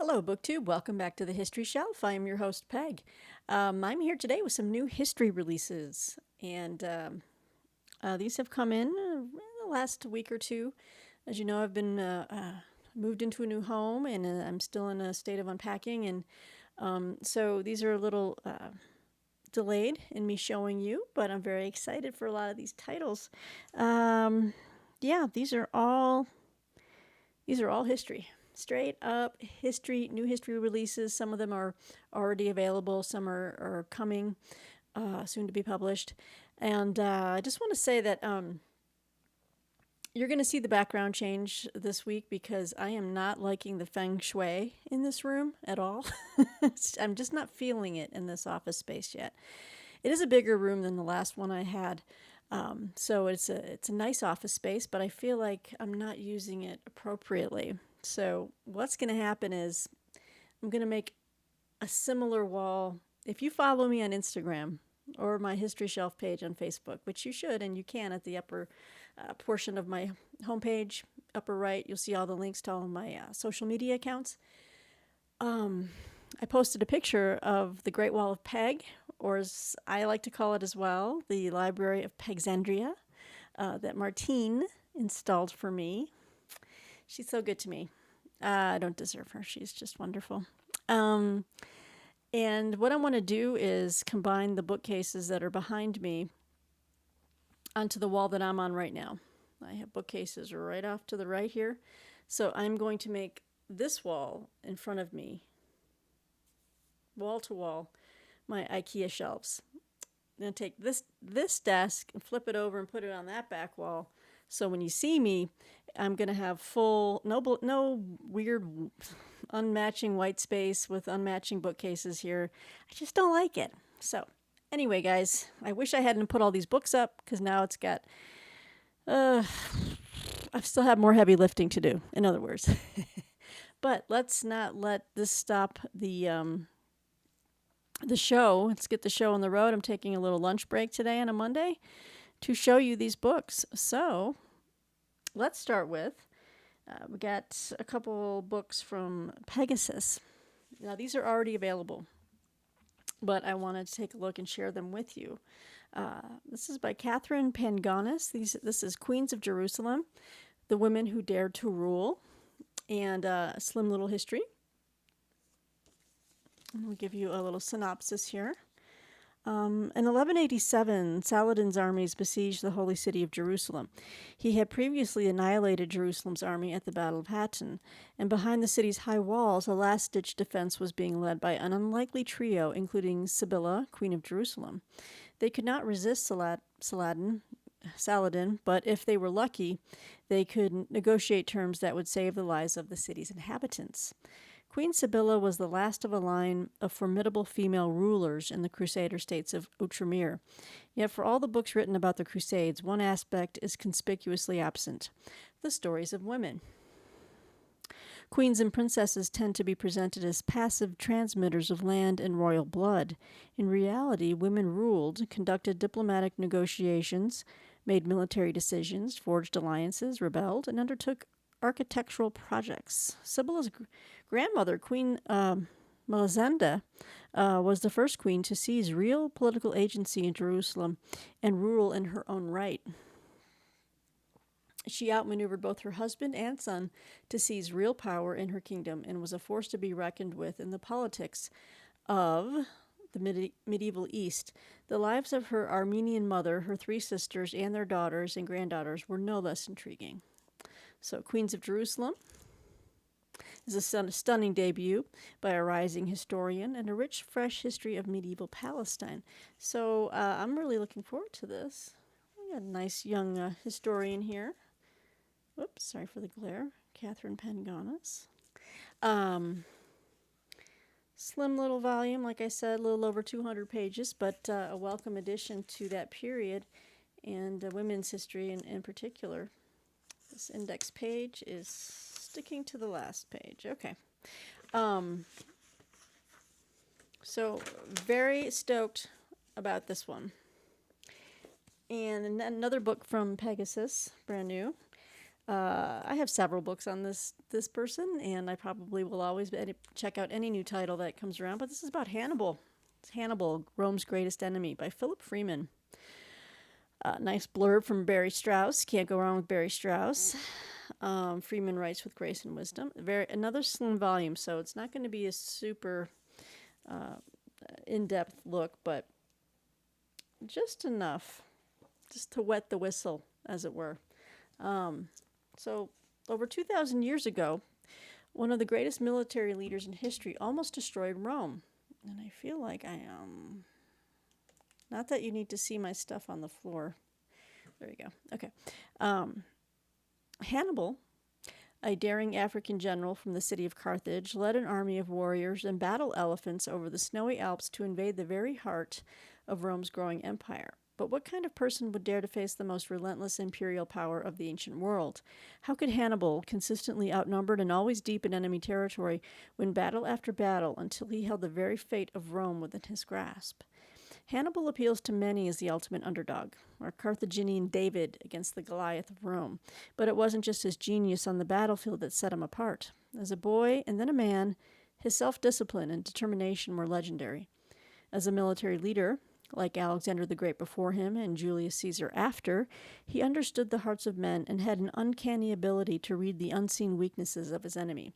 Hello, BookTube. Welcome back to the History Shelf. I am your host, Peg. I'm here today with some new history releases, and these have come in the last week or two. As you know, I've been moved into a new home, and I'm still in a state of unpacking, and so these are a little delayed in me showing you, but I'm very excited for a lot of these titles. Yeah, these are all history. Straight up history, new history releases. Some of them are already available, some are coming, soon to be published. And I just want to say that you're going to see the background change this week because I am not liking the feng shui in this room at all. I'm just not feeling it in this office space yet. It is a bigger room than the last one I had. So it's a nice office space, but I feel like I'm not using it appropriately. So what's going to happen is I'm going to make a similar wall. If you follow me on Instagram or my History Shelf page on Facebook, which you should and you can at the upper portion of my homepage, upper right, you'll see all the links to all my social media accounts. I posted a picture of the Great Wall of Peg, or as I like to call it as well, the Library of Pegxandria, that Martine installed for me. She's so good to me. I don't deserve her. She's just wonderful. And what I want to do is combine the bookcases that are behind me onto the wall that I'm on right now. I have bookcases right off to the right here. So I'm going to make this wall in front of me, wall to wall, my IKEA shelves. I'm going to take this desk and flip it over and put it on that back wall. So when you see me, I'm going to have full, no weird unmatching white space with unmatching bookcases here. I just don't like it. So anyway, guys, I wish I hadn't put all these books up because now it's got, I still have more heavy lifting to do, in other words. But let's not let this stop the show. Let's get the show on the road. I'm taking a little lunch break today on a Monday to show you these books. So let's start with, we got a couple books from Pegasus. Now these are already available, but I wanted to take a look and share them with you. This is by Catherine Pangonis. This is Queens of Jerusalem, The Women Who Dared to Rule, and a slim little history. I'll give you a little synopsis here. In 1187, Saladin's armies besieged the holy city of Jerusalem. He had previously annihilated Jerusalem's army at the Battle of Hattin, and behind the city's high walls, a last-ditch defense was being led by an unlikely trio, including Sibylla, Queen of Jerusalem. They could not resist Saladin, but if they were lucky, they could negotiate terms that would save the lives of the city's inhabitants. Queen Sibylla was the last of a line of formidable female rulers in the Crusader states of Outremer. Yet for all the books written about the Crusades, one aspect is conspicuously absent: the stories of women. Queens and princesses tend to be presented as passive transmitters of land and royal blood. In reality, women ruled, conducted diplomatic negotiations, made military decisions, forged alliances, rebelled, and undertook architectural projects. Sibyl's grandmother, Queen Melisenda, was the first queen to seize real political agency in Jerusalem and rule in her own right. She outmaneuvered both her husband and son to seize real power in her kingdom and was a force to be reckoned with in the politics of the medieval East. The lives of her Armenian mother, her three sisters, and their daughters and granddaughters were no less intriguing. So, Queens of Jerusalem is a stunning debut by a rising historian and a rich, fresh history of medieval Palestine. So, I'm really looking forward to this. We got a nice young historian here. Whoops, sorry for the glare. Catherine Pangonis. Slim little volume, like I said, a little over 200 pages, but a welcome addition to that period and women's history in particular. This index page is sticking to the last page. Okay. So very stoked about this one. And another book from Pegasus, brand new. I have several books on this person, and I probably will always check out any new title that comes around. But this is about Hannibal. It's Hannibal, Rome's Greatest Enemy by Philip Freeman. Nice blurb from Barry Strauss. Can't go wrong with Barry Strauss. Freeman writes with grace and wisdom. Another slim volume, so it's not going to be a super in-depth look, but just enough, just to wet the whistle, as it were. So, over 2,000 years ago, one of the greatest military leaders in history almost destroyed Rome. And I feel like I am. Not that you need to see my stuff on the floor. There you go. Okay. Hannibal, a daring African general from the city of Carthage, led an army of warriors and battle elephants over the snowy Alps to invade the very heart of Rome's growing empire. But what kind of person would dare to face the most relentless imperial power of the ancient world? How could Hannibal, consistently outnumbered and always deep in enemy territory, win battle after battle until he held the very fate of Rome within his grasp? Hannibal appeals to many as the ultimate underdog, or Carthaginian David against the Goliath of Rome. But it wasn't just his genius on the battlefield that set him apart. As a boy and then a man, his self-discipline and determination were legendary. As a military leader, like Alexander the Great before him and Julius Caesar after, he understood the hearts of men and had an uncanny ability to read the unseen weaknesses of his enemy.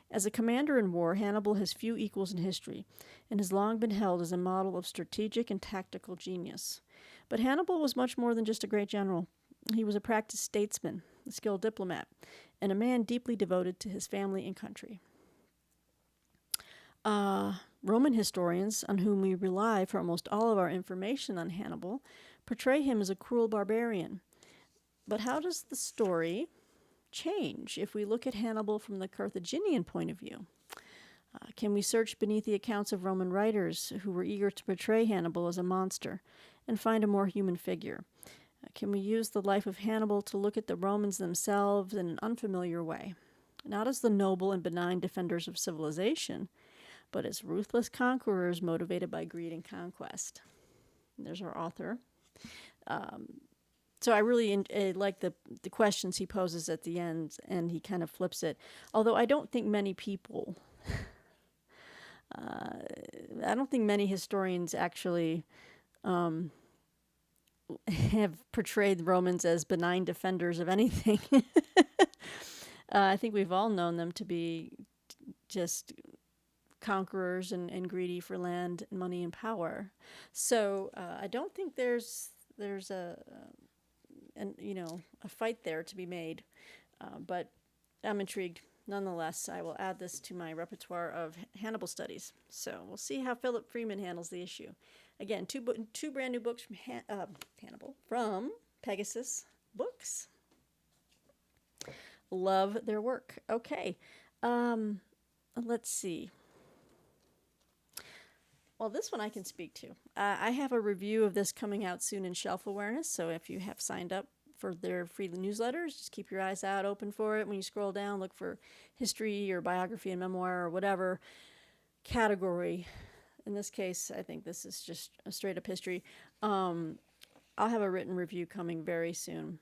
As a commander in war, Hannibal has few equals in history and has long been held as a model of strategic and tactical genius. But Hannibal was much more than just a great general. He was a practiced statesman, a skilled diplomat, and a man deeply devoted to his family and country. Roman historians, on whom we rely for almost all of our information on Hannibal, portray him as a cruel barbarian. But how does the story change if we look at Hannibal from the Carthaginian point of view? Can we search beneath the accounts of Roman writers who were eager to portray Hannibal as a monster and find a more human figure? Can we use the life of Hannibal to look at the Romans themselves in an unfamiliar way, not as the noble and benign defenders of civilization, but as ruthless conquerors motivated by greed and conquest? There's our author. So I really like the questions he poses at the end, and he kind of flips it. Although I don't think many people, I don't think many historians actually have portrayed the Romans as benign defenders of anything. I think we've all known them to be just conquerors and greedy for land, money, and power. So I don't think there's a fight there to be made. But I'm intrigued. Nonetheless, I will add this to my repertoire of Hannibal studies. So we'll see how Philip Freeman handles the issue. Again, two brand new books from Hannibal from Pegasus Books. Love their work. Okay. Let's see. Well, this one I can speak to. I have a review of this coming out soon in Shelf Awareness, so if you have signed up for their free newsletters, just keep your eyes out open for it. When you scroll down, look for history or biography and memoir or whatever category. In this case, I think this is just a straight-up history. I'll have a written review coming very soon.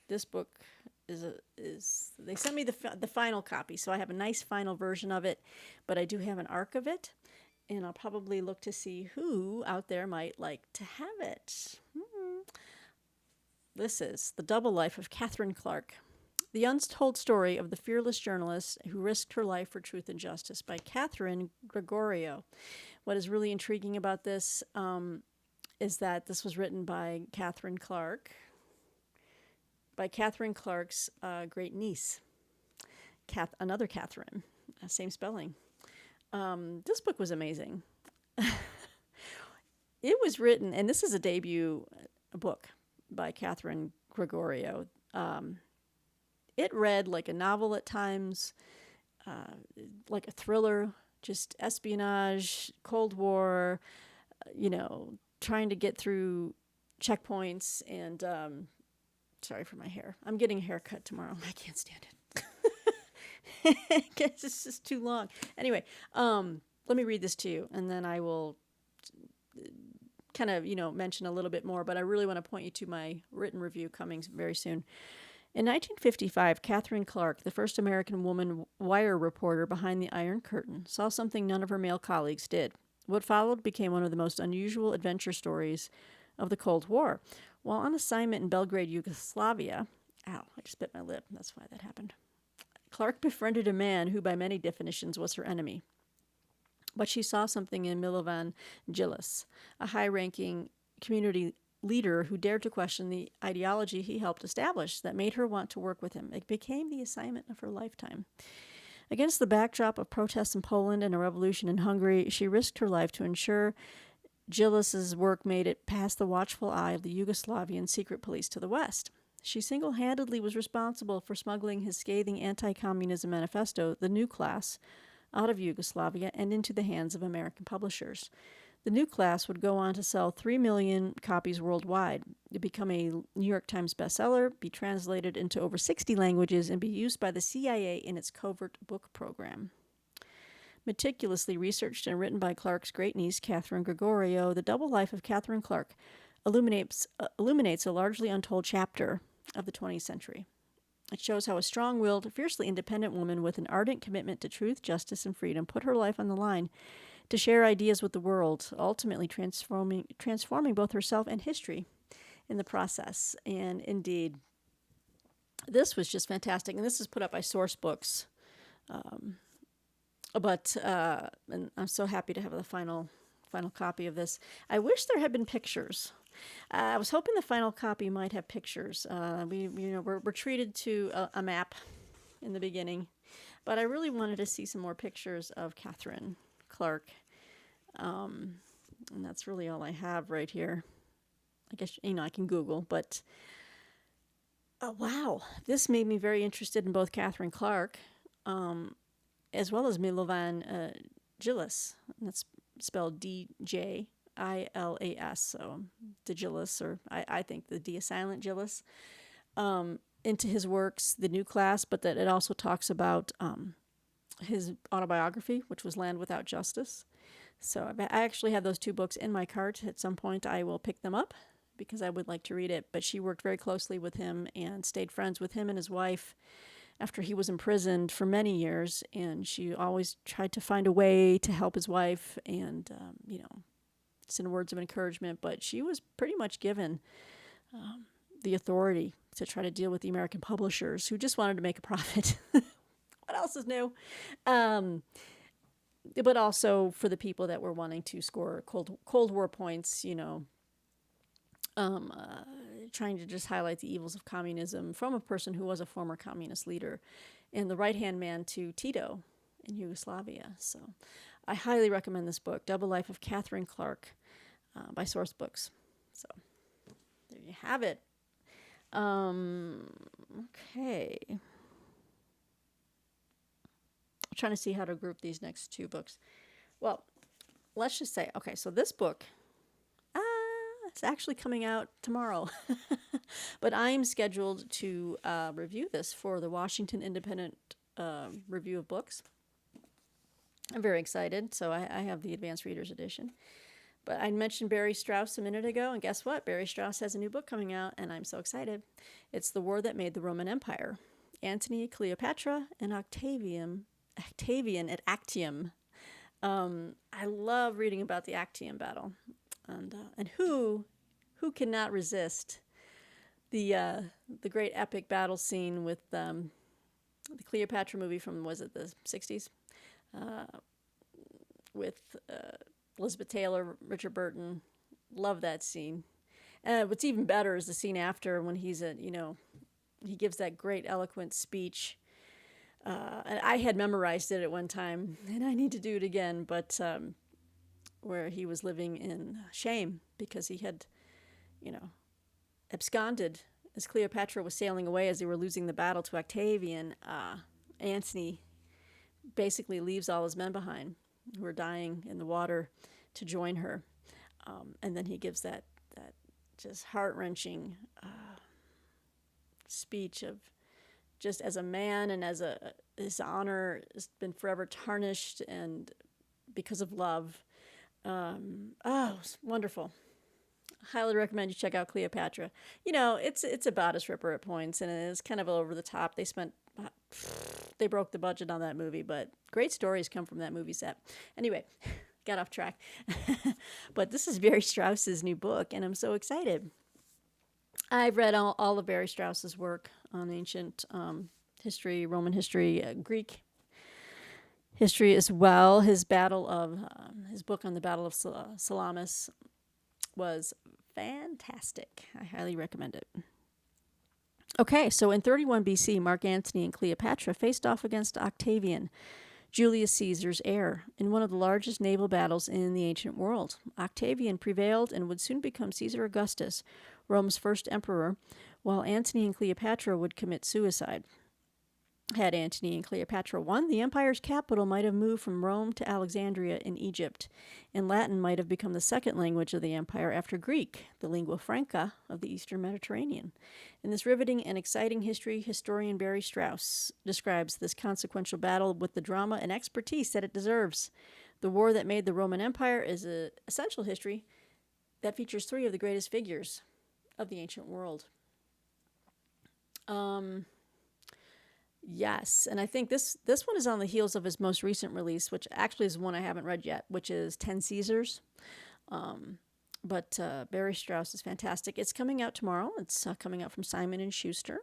This book is they sent me the final copy, so I have a nice final version of it, but I do have an arc of it. And I'll probably look to see who out there might like to have it. This is The Double Life of Catherine Clark, the untold story of the fearless journalist who risked her life for truth and justice, by Catherine Gregorio. What is really intriguing about this is that this was written by Catherine Clark, by Catherine Clark's great niece, another Catherine, same spelling. This book was amazing. It was written, and this is a debut book by Catherine Gregorio. It read like a novel at times, like a thriller, just espionage, Cold War, trying to get through checkpoints. And sorry for my hair. I'm getting a haircut tomorrow. I can't stand it. It's just too long. Anyway, let me read this to you, and then I will kind of, mention a little bit more, but I really want to point you to my written review coming very soon. In 1955, Catherine Clark, the first American woman wire reporter behind the Iron Curtain, saw something none of her male colleagues did. What followed became one of the most unusual adventure stories of the Cold War. While on assignment in Belgrade, Yugoslavia, ow, I just bit my lip. That's why that happened. Clark befriended a man who, by many definitions, was her enemy. But she saw something in Milovan Djilas, a high-ranking community leader who dared to question the ideology he helped establish, that made her want to work with him. It became the assignment of her lifetime. Against the backdrop of protests in Poland and a revolution in Hungary, she risked her life to ensure Djilas's work made it past the watchful eye of the Yugoslavian secret police to the west. She single-handedly was responsible for smuggling his scathing anti-communism manifesto, The New Class, out of Yugoslavia and into the hands of American publishers. The New Class would go on to sell 3 million copies worldwide, to become a New York Times bestseller, be translated into over 60 languages, and be used by the CIA in its covert book program. Meticulously researched and written by Clark's great-niece, Catherine Gregorio, The Double Life of Catherine Clark illuminates a largely untold chapter of the 20th century. It shows how a strong-willed, fiercely independent woman with an ardent commitment to truth, justice, and freedom put her life on the line to share ideas with the world, ultimately transforming both herself and history in the process. And indeed, this was just fantastic. And this is put up by Source Books. And I'm so happy to have the final copy of this. I wish there had been pictures. I was hoping the final copy might have pictures. We're treated to a map in the beginning, but I really wanted to see some more pictures of Catherine Clark. And that's really all I have right here. I guess, I can Google, but wow, this made me very interested in both Catherine Clark, as well as Milovan Djilas. That's spelled Djilas, so Djilas, or I think the D is silent, Djilas, into his works, The New Class, but that it also talks about his autobiography, which was Land Without Justice. So I actually have those two books in my cart. At some point, I will pick them up because I would like to read it. But she worked very closely with him and stayed friends with him and his wife after he was imprisoned for many years. And she always tried to find a way to help his wife and, send words of encouragement. But she was pretty much given the authority to try to deal with the American publishers who just wanted to make a profit. What else is new? But also for the people that were wanting to score Cold War points, trying to just highlight the evils of communism from a person who was a former communist leader and the right-hand man to Tito in Yugoslavia. So I highly recommend this book, Double Life of Catherine Clark, by Source Books. So there you have it. Okay. I'm trying to see how to group these next two books. Well, let's just say, okay, so this book, it's actually coming out tomorrow. But I'm scheduled to review this for the Washington Independent Review of Books. I'm very excited. So I have the Advanced Reader's Edition. But I mentioned Barry Strauss a minute ago, and guess what? Barry Strauss has a new book coming out, and I'm so excited. It's The War That Made the Roman Empire. Antony, Cleopatra, and Octavian at Actium. I love reading about the Actium battle, and who cannot resist the great epic battle scene with the Cleopatra movie from, was it the 60s, with Elizabeth Taylor, Richard Burton. Love that scene. What's even better is the scene after when he gives that great eloquent speech. And I had memorized it at one time, and I need to do it again, but where he was living in shame because he had, absconded as Cleopatra was sailing away as they were losing the battle to Octavian. Antony basically leaves all his men behind who are dying in the water to join her. And then he gives that just heart-wrenching speech of, just as a man and as his honor has been forever tarnished and because of love. It was wonderful. highly recommend you check out Cleopatra. You know, it's a bodice ripper at points, and it's kind of over the top. They broke the budget on that movie, but great stories come from that movie set. Anyway, got off track. But this is Barry Strauss's new book, and I'm so excited. I've read all of Barry Strauss's work on ancient history, Roman history, Greek history as well. His book on the Battle of Salamis was fantastic. I highly recommend it. Okay, so in 31 BC, Mark Antony and Cleopatra faced off against Octavian, Julius Caesar's heir, in one of the largest naval battles in the ancient world. Octavian prevailed and would soon become Caesar Augustus, Rome's first emperor, while Antony and Cleopatra would commit suicide. Had Antony and Cleopatra won, the empire's capital might have moved from Rome to Alexandria in Egypt, and Latin might have become the second language of the empire after Greek, the lingua franca of the eastern Mediterranean. In this riveting and exciting history, historian Barry Strauss describes this consequential battle with the drama and expertise that it deserves. The war that made the Roman Empire is an essential history that features three of the greatest figures of the ancient world. Yes, and I think this one is on the heels of his most recent release, which actually is one I haven't read yet, which is 10 Caesars. But Barry Strauss is fantastic. It's coming out tomorrow. It's coming out from Simon & Schuster.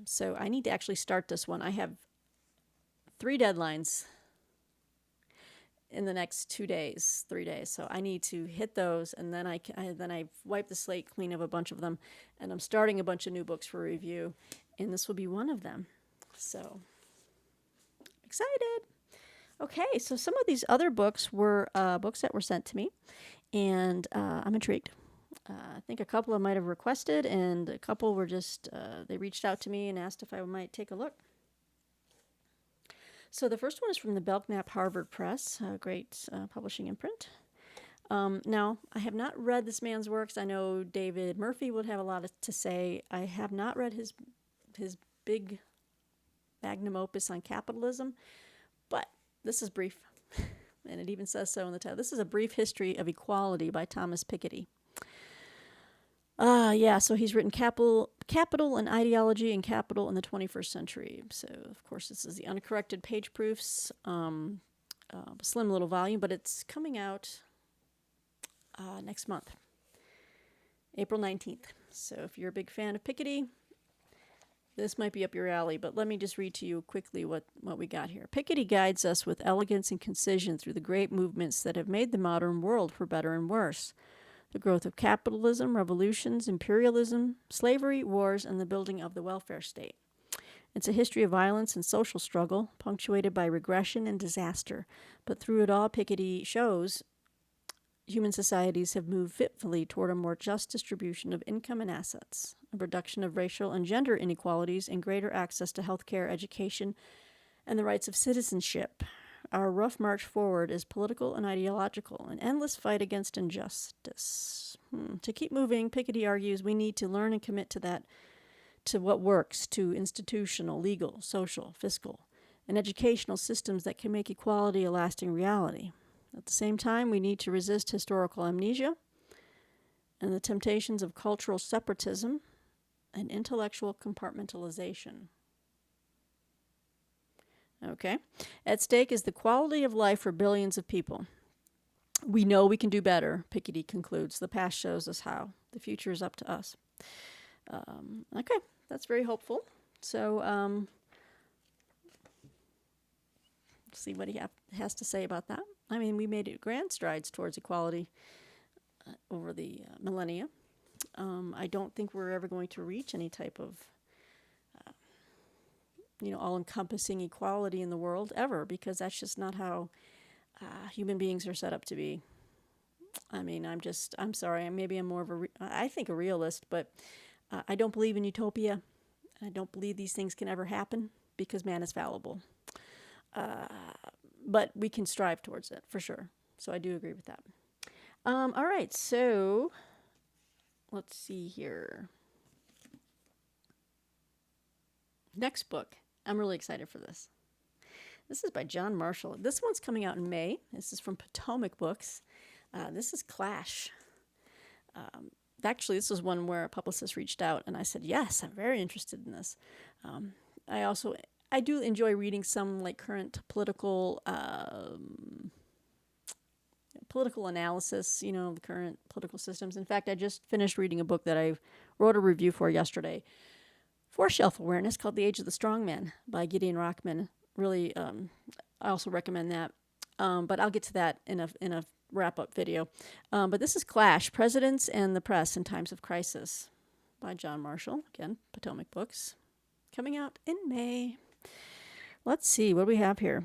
So I need to actually start this one. I have 3 deadlines in the next 3 days. So I need to hit those, and then I've wiped the slate clean of a bunch of them, and I'm starting a bunch of new books for review, and this will be one of them. So excited. Okay, so some of these other books were books that were sent to me, and I'm intrigued. I think a couple I might have requested, and a couple were just, they reached out to me and asked if I might take a look. So the first one is from the Belknap Harvard Press, a great publishing imprint. Now, I have not read this man's works. I know David Murphy would have a lot to say. I have not read his big magnum opus on capitalism, but this is brief, and it even says so in the title. This is A Brief History of Equality by Thomas Picketty. So he's written Capital and Ideology and Capital in the 21st Century. So, of course, this is the uncorrected page proofs, slim little volume, but it's coming out next month, April 19th. So if you're a big fan of Picketty, this might be up your alley, but let me just read to you quickly what we got here. Picketty guides us with elegance and concision through the great movements that have made the modern world for better and worse. The growth of capitalism, revolutions, imperialism, slavery, wars, and the building of the welfare state. It's a history of violence and social struggle, punctuated by regression and disaster. But through it all, Picketty shows human societies have moved fitfully toward a more just distribution of income and assets, a reduction of racial and gender inequalities, and greater access to health care, education, and the rights of citizenship. Our rough march forward is political and ideological, an endless fight against injustice. To keep moving, Picketty argues we need to learn and commit to what works, to institutional, legal, social, fiscal, and educational systems that can make equality a lasting reality. At the same time, we need to resist historical amnesia and the temptations of cultural separatism and intellectual compartmentalization. Okay. At stake is the quality of life for billions of people. We know we can do better, Picketty concludes. The past shows us how. The future is up to us. Okay, that's very hopeful. So, see what he has to say about that. I mean, we made grand strides towards equality over the millennia. I don't think we're ever going to reach any type of all-encompassing equality in the world ever, because that's just not how human beings are set up to be. I mean, I'm sorry, maybe I'm more of I think a realist, but I don't believe in utopia. I don't believe these things can ever happen because man is fallible. But we can strive towards it, for sure. So I do agree with that. All right, so let's see here. Next book. I'm really excited for this. This is by John Marshall. This one's coming out in May. This is from Potomac Books. This is Clash. Actually, this was one where a publicist reached out, and I said, yes, I'm very interested in this. I do enjoy reading some like current political analysis, the current political systems. In fact, I just finished reading a book that I wrote a review for yesterday for Shelf Awareness called The Age of the Strongman by Gideon Rockman. Really, I also recommend that. But I'll get to that in a wrap-up video. But this is Clash, Presidents and the Press in Times of Crisis by John Marshall. Again, Potomac Books. Coming out in May. Let's see, what do we have here?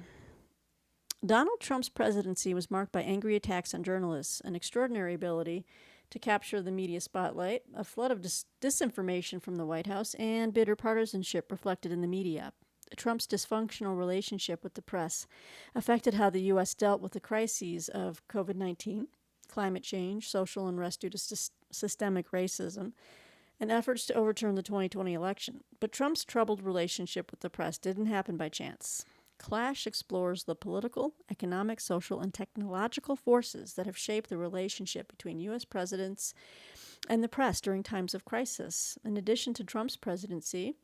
Donald Trump's presidency was marked by angry attacks on journalists, an extraordinary ability to capture the media spotlight, a flood of disinformation from the White House, and bitter partisanship reflected in the media. Trump's dysfunctional relationship with the press affected how the U.S. dealt with the crises of COVID-19, climate change, social unrest due to systemic racism, and efforts to overturn the 2020 election. But Trump's troubled relationship with the press didn't happen by chance. Clash explores the political, economic, social, and technological forces that have shaped the relationship between U.S. presidents and the press during times of crisis. In addition to Trump's presidency,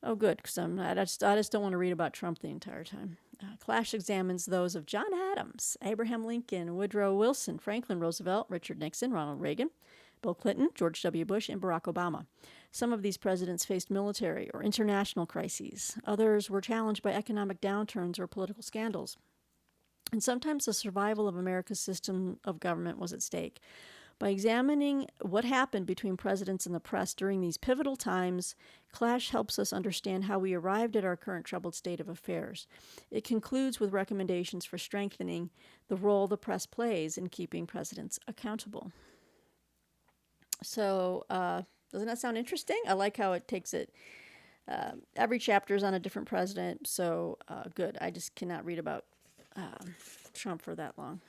oh good, because I just don't want to read about Trump the entire time. Clash examines those of John Adams, Abraham Lincoln, Woodrow Wilson, Franklin Roosevelt, Richard Nixon, Ronald Reagan, Bill Clinton, George W. Bush, and Barack Obama. Some of these presidents faced military or international crises. Others were challenged by economic downturns or political scandals. And sometimes the survival of America's system of government was at stake. By examining what happened between presidents and the press during these pivotal times, Clash helps us understand how we arrived at our current troubled state of affairs. It concludes with recommendations for strengthening the role the press plays in keeping presidents accountable. So, doesn't that sound interesting? I like how it takes it. Every chapter is on a different president, so good. I just cannot read about Trump for that long.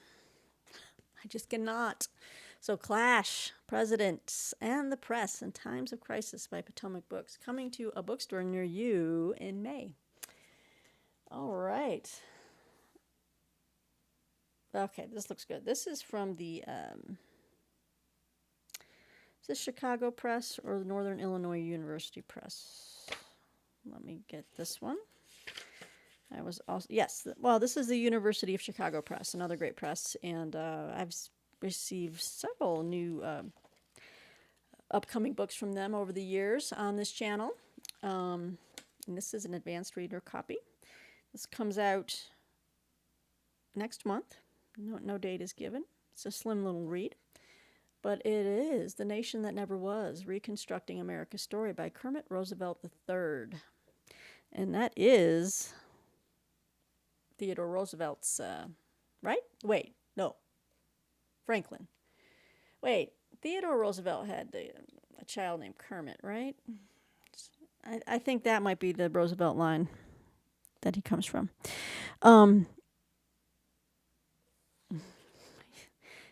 I just cannot. So, Clash, Presidents and the Press in Times of Crisis by Potomac Books, coming to a bookstore near you in May. All right. Okay, this looks good. This is from the... is this Chicago Press or the Northern Illinois University Press? Let me get this one. I was also, yes, well, this is the University of Chicago Press, another great press, and I've received several new upcoming books from them over the years on this channel. And this is an advanced reader copy. This comes out next month. No date is given. It's a slim little read. But it is The Nation That Never Was, Reconstructing America's Story by Kermit Roosevelt III. And that is Theodore Roosevelt's, right? Wait, no. Franklin. Wait, Theodore Roosevelt had a child named Kermit, right? I think that might be the Roosevelt line that he comes from.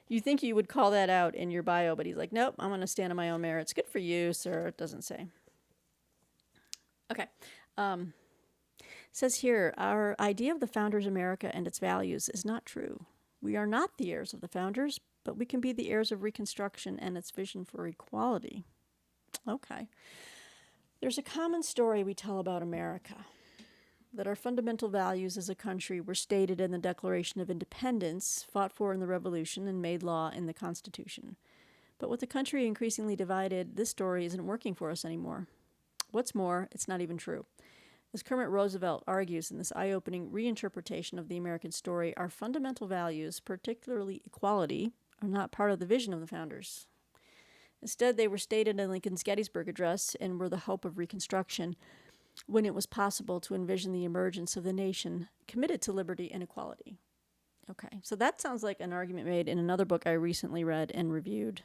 You think you would call that out in your bio, but he's like, nope, I'm going to stand on my own merits. Good for you, sir. It doesn't say. Okay. It says here, our idea of the founders' America and its values is not true. We are not the heirs of the founders, but we can be the heirs of Reconstruction and its vision for equality. Okay. There's a common story we tell about America, that our fundamental values as a country were stated in the Declaration of Independence, fought for in the Revolution, and made law in the Constitution. But with the country increasingly divided, this story isn't working for us anymore. What's more, it's not even true. As Kermit Roosevelt argues in this eye-opening reinterpretation of the American story, our fundamental values, particularly equality, are not part of the vision of the founders. Instead, they were stated in Lincoln's Gettysburg Address and were the hope of Reconstruction, when it was possible to envision the emergence of the nation committed to liberty and equality. Okay, so that sounds like an argument made in another book I recently read and reviewed.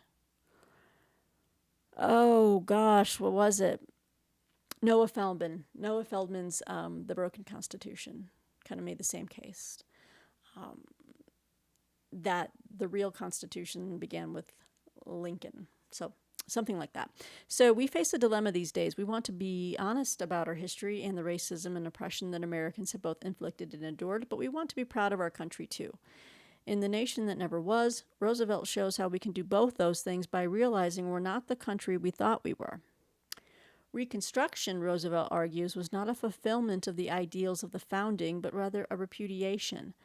Oh, gosh, what was it? Noah Feldman's The Broken Constitution kind of made the same case. That the real Constitution began with Lincoln. So something like that. So we face a dilemma these days. We want to be honest about our history and the racism and oppression that Americans have both inflicted and endured, but we want to be proud of our country too. In The Nation That Never Was, Roosevelt shows how we can do both those things by realizing we're not the country we thought we were. Reconstruction, Roosevelt argues, was not a fulfillment of the ideals of the founding, but rather a repudiation.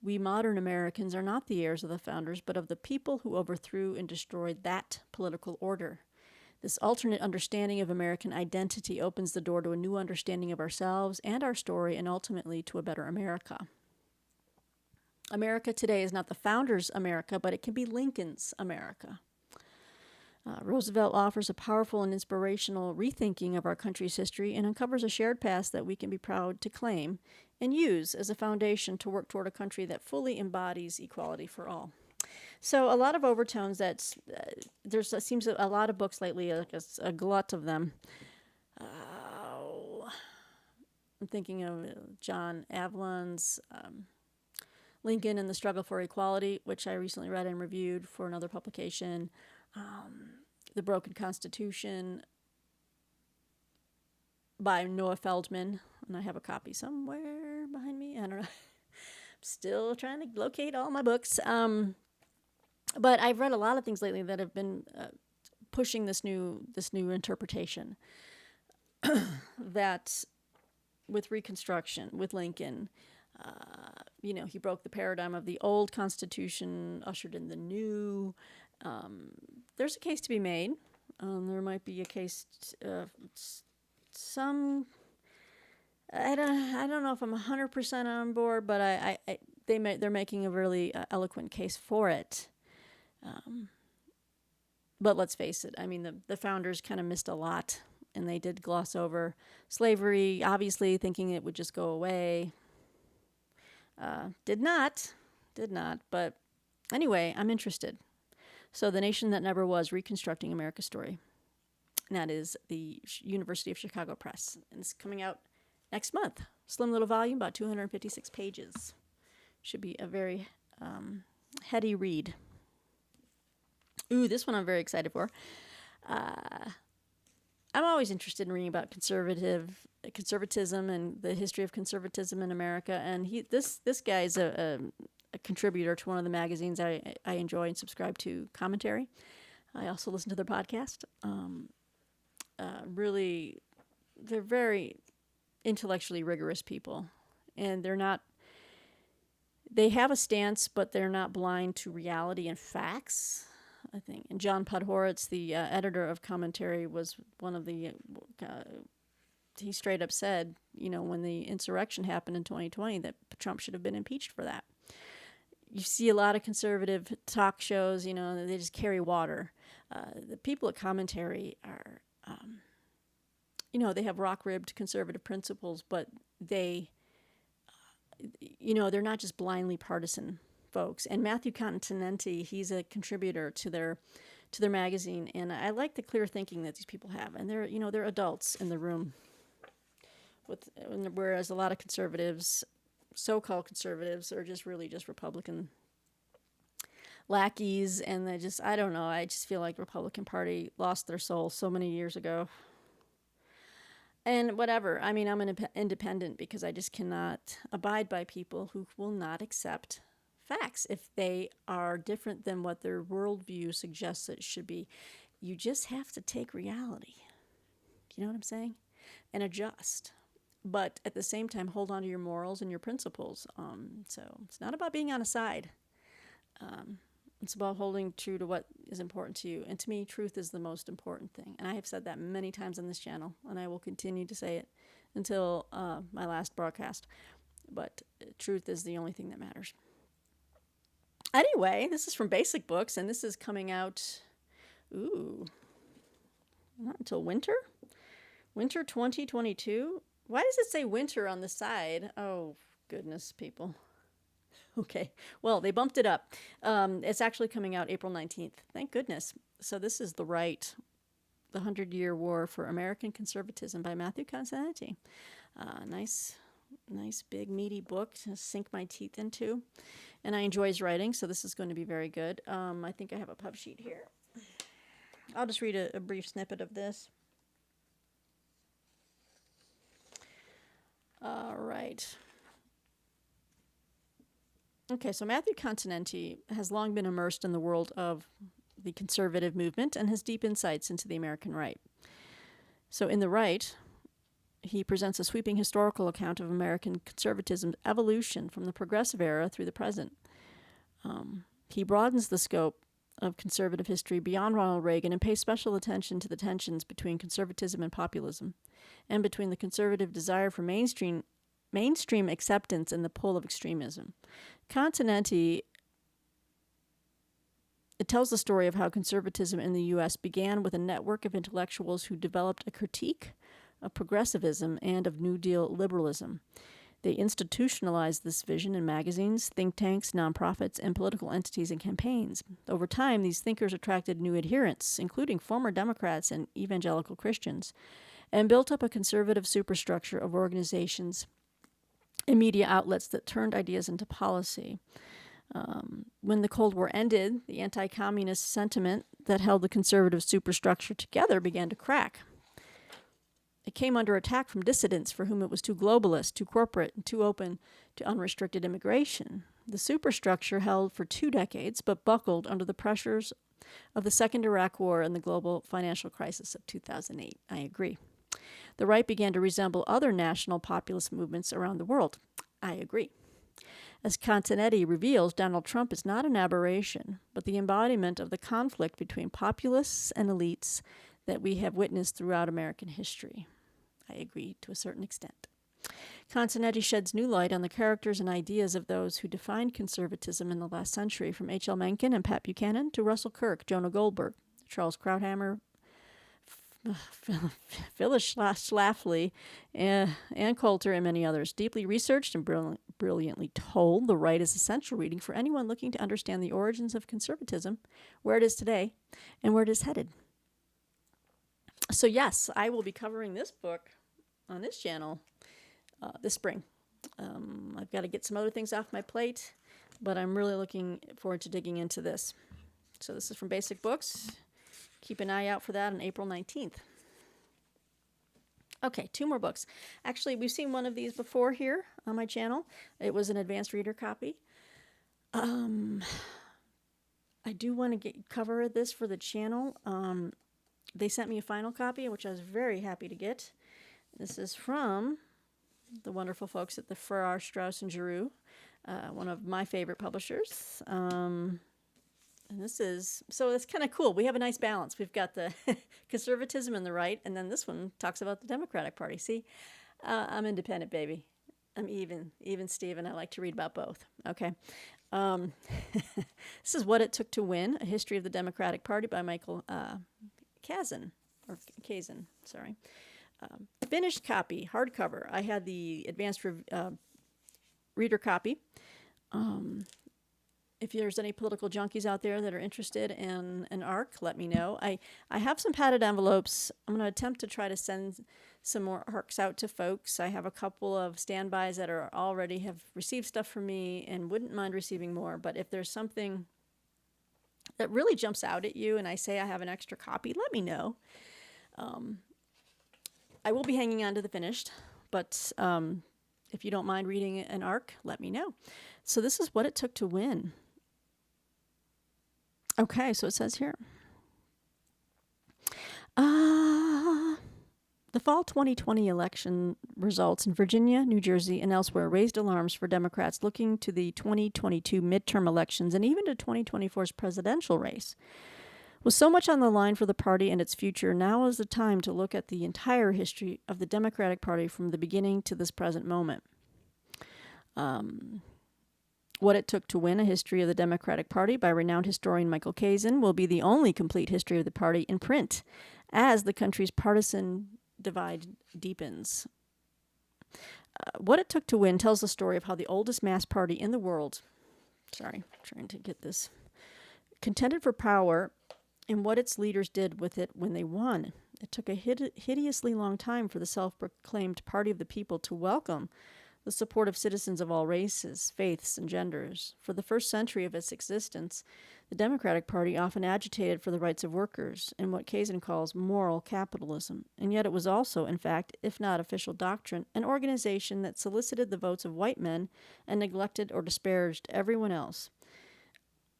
We modern Americans are not the heirs of the founders, but of the people who overthrew and destroyed that political order. This alternate understanding of American identity opens the door to a new understanding of ourselves and our story, and ultimately to a better America. America today is not the founders' America, but it can be Lincoln's America. Roosevelt offers a powerful and inspirational rethinking of our country's history and uncovers a shared past that we can be proud to claim and use as a foundation to work toward a country that fully embodies equality for all. So a lot of overtones. Seems a lot of books lately, like a glut of them. I'm thinking of John Avlon's Lincoln and the Struggle for Equality, which I recently read and reviewed for another publication. The Broken Constitution by Noah Feldman, and I have a copy somewhere behind me. I don't know. I'm still trying to locate all my books. But I've read a lot of things lately that have been pushing this new interpretation that with Reconstruction, with Lincoln, he broke the paradigm of the old Constitution, ushered in the new. There's a case to be made. There might be a case. I don't know if I'm 100% on board, but they're making a really eloquent case for it. But let's face it. I mean, the founders kind of missed a lot, and they did gloss over slavery, obviously thinking it would just go away. Did not. But anyway, I'm interested. So The Nation That Never Was, Reconstructing America's Story. And that is the University of Chicago Press. And it's coming out next month. Slim little volume, about 256 pages. Should be a very heady read. Ooh, this one I'm very excited for. I'm always interested in reading about conservatism and the history of conservatism in America. And this guy is a contributor to one of the magazines I enjoy and subscribe to, Commentary. I also listen to their podcast. Really, they're very intellectually rigorous people, and they have a stance, but they're not blind to reality and facts, I think. And John Podhoretz, the editor of Commentary, was one of the, he straight up said, when the insurrection happened in 2020, that Trump should have been impeached for that. You see a lot of conservative talk shows, they just carry water. The people at Commentary are, they have rock-ribbed conservative principles, but they're not just blindly partisan folks. And Matthew Consanity, he's a contributor to their magazine, and I like the clear thinking that these people have. And they're adults in the room, whereas a lot of conservatives, so-called conservatives, are just Republican lackeys, and I don't know, I just feel like the Republican Party lost their soul so many years ago. And whatever, I mean, I'm an independent because I just cannot abide by people who will not accept facts if they are different than what their worldview suggests it should be. You just have to take reality. You know what I'm saying? And adjust. But at the same time, hold on to your morals and your principles. So it's not about being on a side. It's about holding true to what is important to you. And to me, truth is the most important thing. And I have said that many times on this channel, and I will continue to say it until my last broadcast. But truth is the only thing that matters. Anyway, this is from Basic Books, and this is coming out, not until winter? Winter 2022? Why does it say winter on the side? Oh, goodness, people. Okay, well, they bumped it up. It's actually coming out April 19th. Thank goodness. So this is The 100-Year War for American Conservatism by Matthew Consanity. Nice, big, meaty book to sink my teeth into. And I enjoy his writing, so this is going to be very good. I think I have a pub sheet here. I'll just read a brief snippet of this. All right. Okay, so Matthew Consanity has long been immersed in the world of the conservative movement and has deep insights into the American right. So in The Right, he presents a sweeping historical account of American conservatism's evolution from the progressive era through the present. He broadens the scope of conservative history beyond Ronald Reagan and pays special attention to the tensions between conservatism and populism, and between the conservative desire for mainstream acceptance and the pull of extremism. Consanity, it tells the story of how conservatism in the U.S. began with a network of intellectuals who developed a critique of progressivism and of New Deal liberalism. They institutionalized this vision in magazines, think tanks, nonprofits, and political entities and campaigns. Over time, these thinkers attracted new adherents, including former Democrats and evangelical Christians, and built up a conservative superstructure of organizations and media outlets that turned ideas into policy. When the Cold War ended, the anti-communist sentiment that held the conservative superstructure together began to crack. It came under attack from dissidents for whom it was too globalist, too corporate, and too open to unrestricted immigration. The superstructure held for 2 decades, but buckled under the pressures of the Second Iraq War and the global financial crisis of 2008. I agree. The right began to resemble other national populist movements around the world. I agree. As Consanity reveals, Donald Trump is not an aberration, but the embodiment of the conflict between populists and elites that we have witnessed throughout American history. I agree to a certain extent. Consanity sheds new light on the characters and ideas of those who defined conservatism in the last century, from H.L. Mencken and Pat Buchanan to Russell Kirk, Jonah Goldberg, Charles Krauthammer, Phyllis Schlafly, Ann Coulter, and many others. Deeply researched and brilliantly told, The Right is essential reading for anyone looking to understand the origins of conservatism, where it is today, and where it is headed. So yes, I will be covering this book on this channel this spring. I've got to get some other things off my plate, but I'm really looking forward to digging into this. So this is from Basic Books. Keep an eye out for that on April 19th. Okay, 2 more books. Actually, we've seen one of these before here on my channel. It was an advanced reader copy. I do want to cover this for the channel. They sent me a final copy, which I was very happy to get. This is from the wonderful folks at the Farrar, Straus and Giroux, one of my favorite publishers. And this is, so it's kind of cool. We have a nice balance. We've got the conservatism and the right, and then this one talks about the Democratic Party. See, I'm independent, baby. I'm even Steve, and I like to read about both. Okay. This is What It Took to Win, A History of the Democratic Party by Michael Kazin. Finished copy, hardcover. I had the advanced reader copy. If there's any political junkies out there that are interested in an ARC, let me know. I have some padded envelopes. I'm going to attempt to try to send some more ARCs out to folks. I have a couple of standbys that are already have received stuff from me and wouldn't mind receiving more. But if there's something that really jumps out at you and I say I have an extra copy, let me know. I will be hanging on to the finished, but if you don't mind reading an ARC, let me know. So this is What It Took to Win. Okay, so it says here. The fall 2020 election results in Virginia, New Jersey, and elsewhere raised alarms for Democrats looking to the 2022 midterm elections and even to 2024's presidential race. With so much on the line for the party and its future, now is the time to look at the entire history of the Democratic Party from the beginning to this present moment. What It Took to Win, A History of the Democratic Party by renowned historian Michael Kazin will be the only complete history of the party in print as the country's partisan divide deepens. What It Took to Win tells the story of how the oldest mass party in the world, trying to get this, contended for power and what its leaders did with it when they won. It took a hideously long time for the self-proclaimed party of the people to welcome the support of citizens of all races, faiths, and genders. For the first century of its existence, the Democratic Party often agitated for the rights of workers in what Kazin calls moral capitalism, and yet it was also, in fact, if not official doctrine, an organization that solicited the votes of white men and neglected or disparaged everyone else.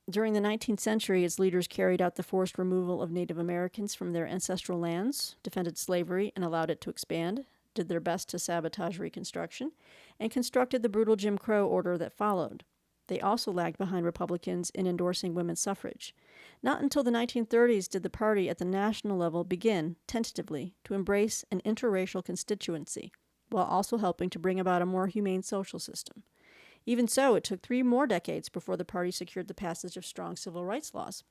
During the 19th century, its leaders carried out the forced removal of Native Americans from their ancestral lands, defended slavery and allowed it to expand, did their best to sabotage Reconstruction, and constructed the brutal Jim Crow order that followed. They also lagged behind Republicans in endorsing women's suffrage. Not until the 1930s did the party at the national level begin, tentatively, to embrace an interracial constituency, while also helping to bring about a more humane social system. Even so, it took 3 more decades before the party secured the passage of strong civil rights laws.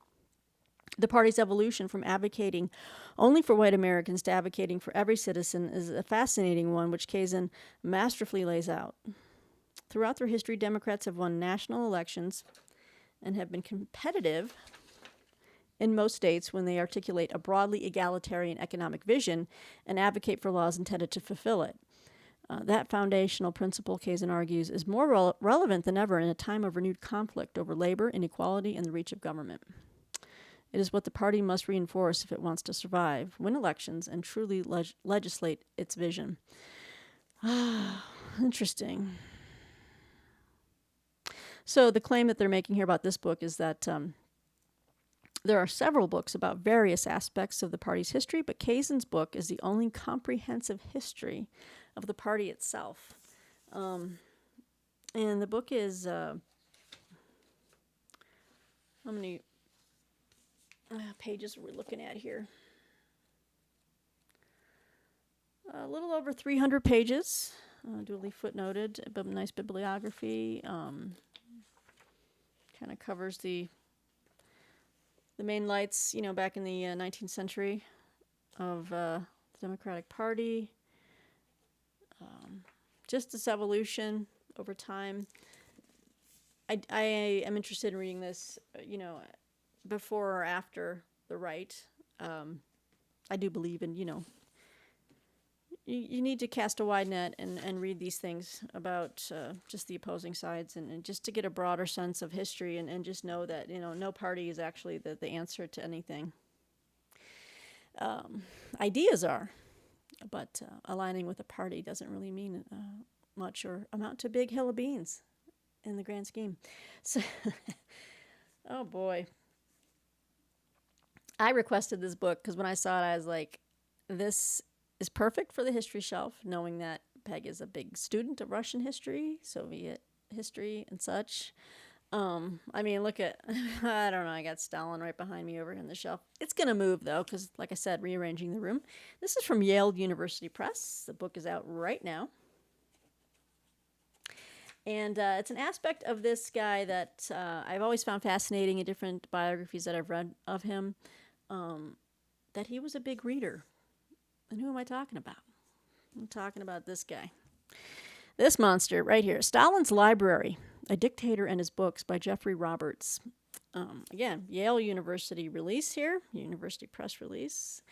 The party's evolution from advocating only for white Americans to advocating for every citizen is a fascinating one, which Kazin masterfully lays out. Throughout their history, Democrats have won national elections and have been competitive in most states when they articulate a broadly egalitarian economic vision and advocate for laws intended to fulfill it. That foundational principle, Kazin argues, is more relevant than ever in a time of renewed conflict over labor, inequality, and the reach of government. It is what the party must reinforce if it wants to survive, win elections, and truly legislate its vision. Interesting. So the claim that they're making here about this book is that there are several books about various aspects of the party's history, but Kazin's book is the only comprehensive history of the party itself. And the book is, how many pages are we looking at here? A little over 300 pages, duly footnoted, but nice bibliography. Kind of covers the main lights, back in the 19th century of the Democratic Party. Just its evolution over time. I am interested in reading this, before or after the right. I do believe in, you need to cast a wide net and read these things about just the opposing sides and just to get a broader sense of history and just know that, no party is actually the answer to anything. Ideas are, but aligning with a party doesn't really mean much or amount to a big hill of beans in the grand scheme. So, oh boy. I requested this book because when I saw it, I was like, this is perfect for the history shelf, knowing that Peg is a big student of Russian history, Soviet history, and such. Look at, I don't know, I got Stalin right behind me over here on the shelf. It's going to move, though, because, like I said, rearranging the room. This is from Yale University Press. The book is out right now. And it's an aspect of this guy that I've always found fascinating in different biographies that I've read of him, that he was a big reader. And who am I talking about? I'm talking about this guy. This monster right here. Stalin's Library, A Dictator and His Books by Jeffrey Roberts. Again, Yale University release here, University Press release.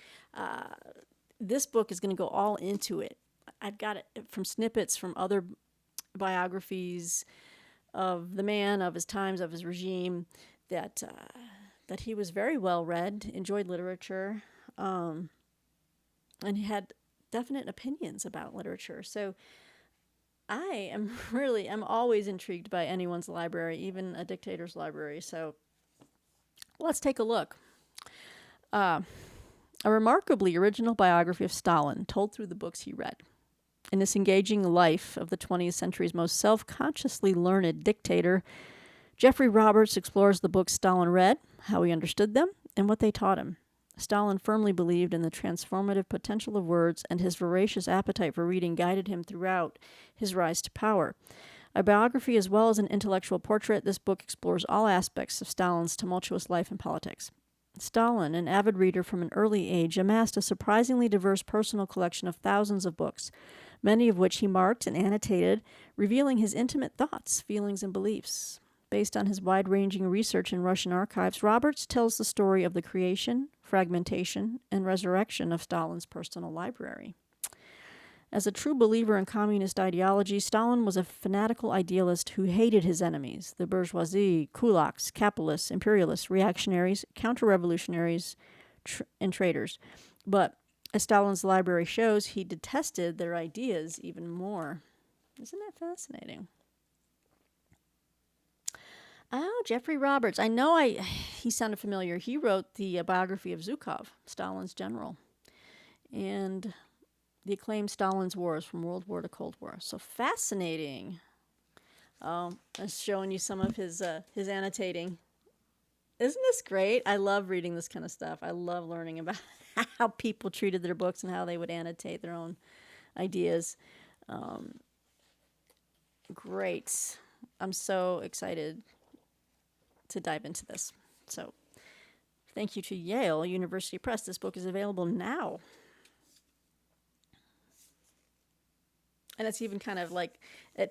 This book is going to go all into it. I've got it from snippets from other biographies of the man, of his times, of his regime, that he was very well read, enjoyed literature, and he had definite opinions about literature. So I'm always intrigued by anyone's library, even a dictator's library. So let's take a look. A remarkably original biography of Stalin, told through the books he read. In this engaging life of the 20th century's most self-consciously learned dictator, Jeffrey Roberts explores the books Stalin read, how he understood them, and what they taught him. Stalin firmly believed in the transformative potential of words, and his voracious appetite for reading guided him throughout his rise to power. A biography as well as an intellectual portrait, this book explores all aspects of Stalin's tumultuous life and politics. Stalin, an avid reader from an early age, amassed a surprisingly diverse personal collection of thousands of books, many of which he marked and annotated, revealing his intimate thoughts, feelings, and beliefs. Based on his wide-ranging research in Russian archives, Roberts tells the story of the creation, fragmentation, and resurrection of Stalin's personal library. As a true believer in communist ideology, Stalin was a fanatical idealist who hated his enemies, the bourgeoisie, kulaks, capitalists, imperialists, reactionaries, counter-revolutionaries, and traitors. But as Stalin's library shows, he detested their ideas even more. Isn't that fascinating? Oh, Jeffrey Roberts. He sounded familiar. He wrote the biography of Zhukov, Stalin's general. And the acclaimed Stalin's Wars from World War to Cold War. So fascinating. I'm showing you some of his annotating. Isn't this great? I love reading this kind of stuff. I love learning about how people treated their books and how they would annotate their own ideas. Great. I'm so excited to dive into this. So thank you to Yale University Press. This book is available now. And it's even kind of like,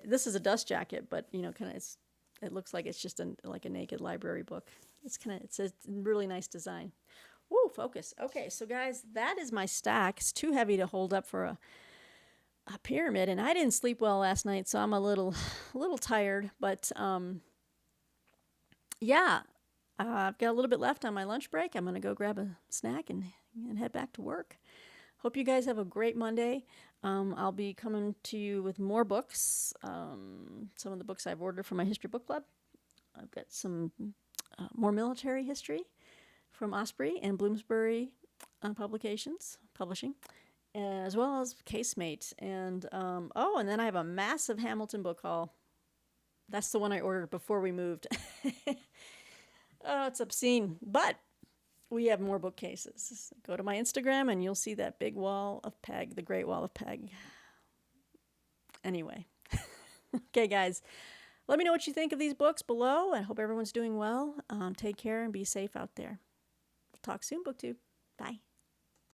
this is a dust jacket, but it looks like it's just like a naked library book. It's a really nice design. Woo, focus. Okay, so guys, that is my stack. It's too heavy to hold up for a pyramid, and I didn't sleep well last night, so I'm a little tired. But yeah, I've got a little bit left on my lunch break. I'm gonna go grab a snack and head back to work. Hope you guys have a great Monday. I'll be coming to you with more books. Some of the books I've ordered from my history book club. I've got some more military history from Osprey and Bloomsbury Publishing, as well as Casemate. And and then I have a massive Hamilton book haul. That's the one I ordered before we moved. Oh, it's obscene, but we have more bookcases. Go to my Instagram and you'll see that big wall of Peg, the Great Wall of Peg. Anyway. Okay, guys. Let me know what you think of these books below. I hope everyone's doing well. Take care and be safe out there. Talk soon, BookTube. Bye.